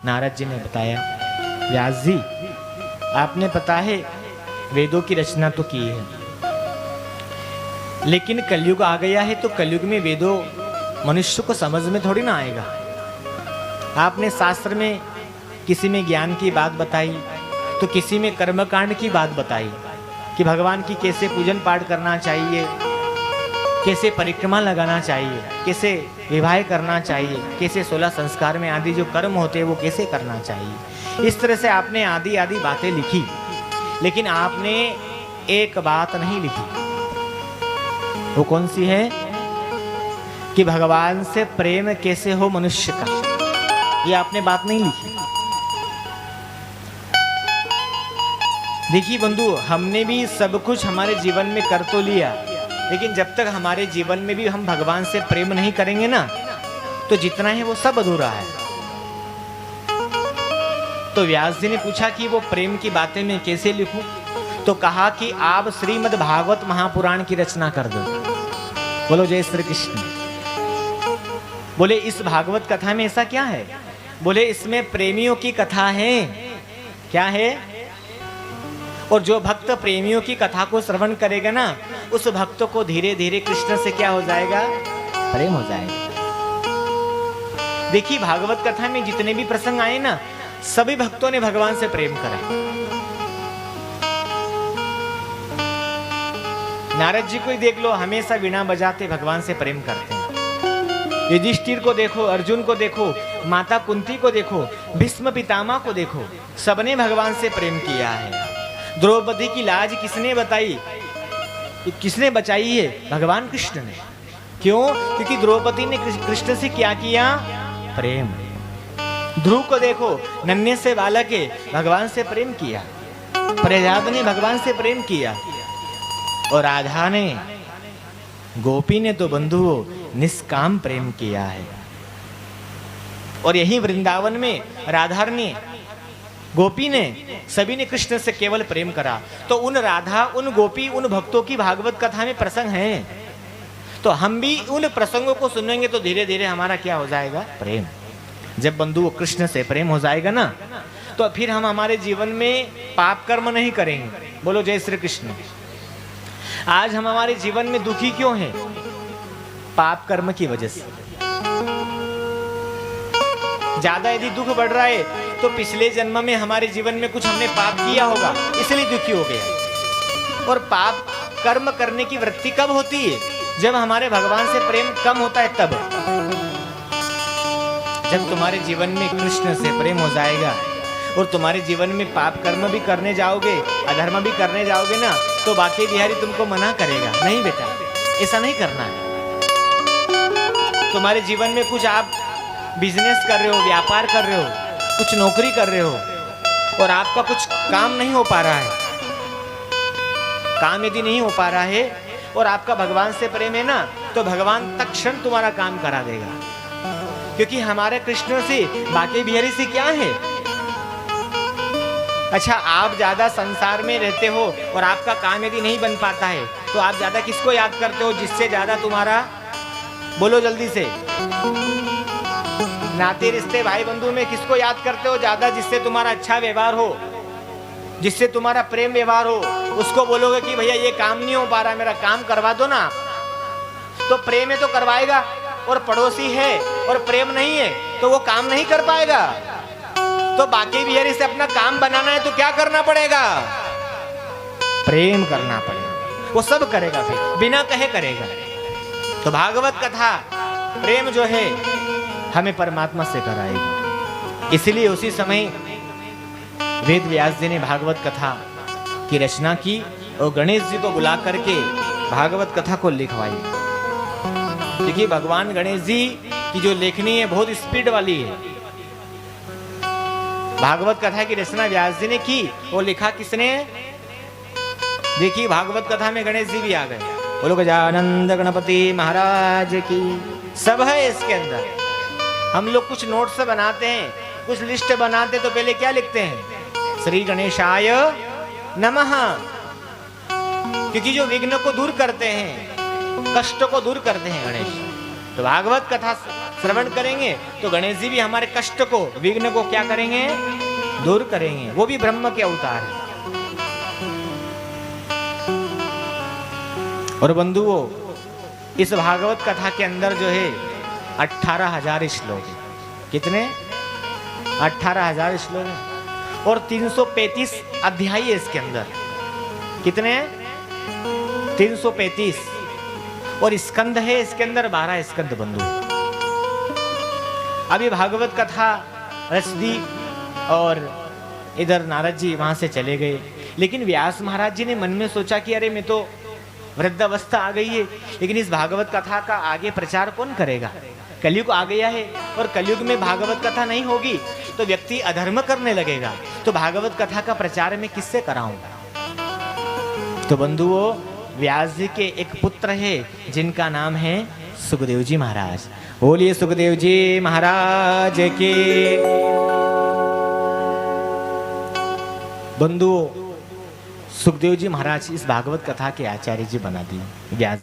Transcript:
नारद जी ने बताया, व्यास जी आपने पता है वेदों की रचना तो की है, लेकिन कलयुग आ गया है तो कलयुग में वेदों मनुष्य को समझ में थोड़ी ना आएगा। आपने शास्त्र में किसी में ज्ञान की बात बताई तो किसी में कर्मकांड की बात बताई कि भगवान की कैसे पूजन पाठ करना चाहिए, कैसे परिक्रमा लगाना चाहिए, कैसे विवाह करना चाहिए, कैसे 16 संस्कार में आदि जो कर्म होते हैं वो कैसे करना चाहिए। इस तरह से आपने आदि आदि बातें लिखी, लेकिन आपने एक बात नहीं लिखी। वो कौन सी है? कि भगवान से प्रेम कैसे हो मनुष्य का, ये आपने बात नहीं लिखी। देखिए बंधु, हमने भी सब कुछ हमारे जीवन में कर तो लिया, लेकिन जब तक हमारे जीवन में भी हम भगवान से प्रेम नहीं करेंगे ना, तो जितना है वो सब अधूरा है। तो व्यास जी ने पूछा कि वो प्रेम की बातें मैं कैसे लिखूं? तो कहा कि आप श्रीमद् भागवत महापुराण की रचना कर दो। बोलो जय श्री कृष्ण। बोले इस भागवत कथा में ऐसा क्या है? बोले इसमें प्रेमियों की कथा है। क्या है? और जो भक्त प्रेमियों की कथा को श्रवण करेगा ना, उस भक्त को धीरे धीरे कृष्ण से क्या हो जाएगा? प्रेम हो जाएगा। देखिए भागवत कथा में जितने भी प्रसंग आए ना, सभी भक्तों ने भगवान से प्रेम करा। नारद जी को ही देख लो, हमेशा वीणा बजाते भगवान से प्रेम करते हैं। युधिष्ठिर को देखो, अर्जुन को देखो, माता कुंती को देखो, भीष्म पितामह को देखो, सबने भगवान से प्रेम किया है। द्रौपदी की लाज किसने बताई? किसने बचाई है? भगवान कृष्ण ने। क्यों? क्योंकि द्रौपदी ने कृष्ण से क्या किया? प्रेम। ध्रुव को देखो, नन्हे से बालक है, भगवान से प्रेम किया। प्रहलाद ने भगवान से प्रेम किया। और राधा ने, गोपी ने तो बंधुओं निष्काम प्रेम किया है। और यही वृंदावन में राधा ने, गोपी ने, सभी ने कृष्ण से केवल प्रेम करा। तो उन राधा, उन गोपी, उन भक्तों की भागवत कथा में प्रसंग है। तो हम भी उन प्रसंगों को सुनेंगे तो धीरे धीरे हमारा क्या हो जाएगा? प्रेम। जब बंधु कृष्ण से प्रेम हो जाएगा ना, तो फिर हम हमारे जीवन में पाप कर्म नहीं करेंगे। बोलो जय श्री कृष्ण। आज हम हमारे जीवन में दुखी क्यों हैं? पाप कर्म की वजह से। ज्यादा यदि दुख बढ़ रहा है तो पिछले जन्म में हमारे जीवन में कुछ हमने पाप किया होगा, इसलिए दुखी हो गया। और पाप कर्म करने की वृत्ति कब होती है? जब हमारे भगवान से प्रेम कम होता है तब। जब तुम्हारे जीवन में कृष्ण से प्रेम हो जाएगा और तुम्हारे जीवन में पाप कर्म भी करने जाओगे, अधर्म भी करने जाओगे ना, तो बाकी बिहारी तुमको मना करेगा, नहीं बेटा ऐसा नहीं करना है। तुम्हारे जीवन में कुछ आप बिजनेस कर रहे हो, व्यापार कर रहे हो, कुछ नौकरी कर रहे हो और आपका कुछ काम नहीं हो पा रहा है, काम यदि नहीं हो पा रहा है और आपका भगवान से प्रेम है ना, तो भगवान तत्क्षण तुम्हारा काम करा देगा। क्योंकि हमारे कृष्ण से, बाकी बिहारी से क्या है? अच्छा, आप ज्यादा संसार में रहते हो और आपका काम यदि नहीं बन पाता है तो आप ज्यादा किसको याद करते हो? जिससे ज्यादा तुम्हारा, बोलो जल्दी से, नाते रिश्ते भाई बंधु में किसको याद करते हो ज्यादा? जिससे तुम्हारा अच्छा व्यवहार हो, जिससे तुम्हारा प्रेम व्यवहार हो, उसको बोलोगे कि भैया ये काम नहीं हो पा रहा, मेरा काम करवा दो ना। तो प्रेम है तो करवाएगा, और पड़ोसी है और प्रेम नहीं है तो वो काम नहीं कर पाएगा। तो बाकी बिहारी से अपना काम बनाना है तो क्या करना पड़ेगा? प्रेम करना पड़ेगा। वो सब करेगा, फिर बिना कहे करेगा। तो भागवत कथा प्रेम जो है हमें परमात्मा से कराएगी। इसलिए उसी समय वेद व्यास जी ने भागवत कथा की रचना की और गणेश जी को बुला करके भागवत कथा को लिखवाई। देखिए भगवान गणेश जी की जो लेखनी है बहुत स्पीड वाली है। भागवत कथा की रचना व्यास जी ने की, वो लिखा किसने? देखिए भागवत कथा में गणेश जी भी आ गए। बोलो गजानंद गणपति महाराज की। सब है इसके अंदर। हम लोग कुछ नोट्स बनाते हैं, कुछ लिस्ट बनाते तो पहले क्या लिखते हैं? श्री गणेशाय नमः। क्योंकि जो विघ्न को दूर करते हैं, कष्ट को दूर करते हैं गणेश। तो भागवत कथा श्रवण करेंगे तो गणेश जी भी हमारे कष्ट को, विघ्न को क्या करेंगे, दूर करेंगे। वो भी ब्रह्म के अवतार है। और बंधुओं, इस भागवत कथा के अंदर जो है 18,000 श्लोक है। कितने? 18,000 श्लोक है और 335 अध्याय है इसके अंदर। कितने? 335। और स्कंद है इसके अंदर 12 स्कंद बंधु। अभी भागवत कथा रच दी और इधर नारद जी वहां से चले गए, लेकिन व्यास महाराज जी ने मन में सोचा कि अरे मैं तो वृद्धावस्था आ गई है, लेकिन इस भागवत कथा का आगे प्रचार कौन करेगा? कलयुग आ गया है और कलयुग में भागवत कथा नहीं होगी तो व्यक्ति अधर्म करने लगेगा, तो भागवत कथा का प्रचार मैं किससे कराऊंगा? तो बंधुओं, व्यास जी के एक पुत्र है जिनका नाम है सुखदेव जी महाराज। बोलिए सुखदेव जी महाराज की। बंधुओं, सुखदेव जी महाराज इस भागवत कथा के आचार्य जी बना दिए व्यास।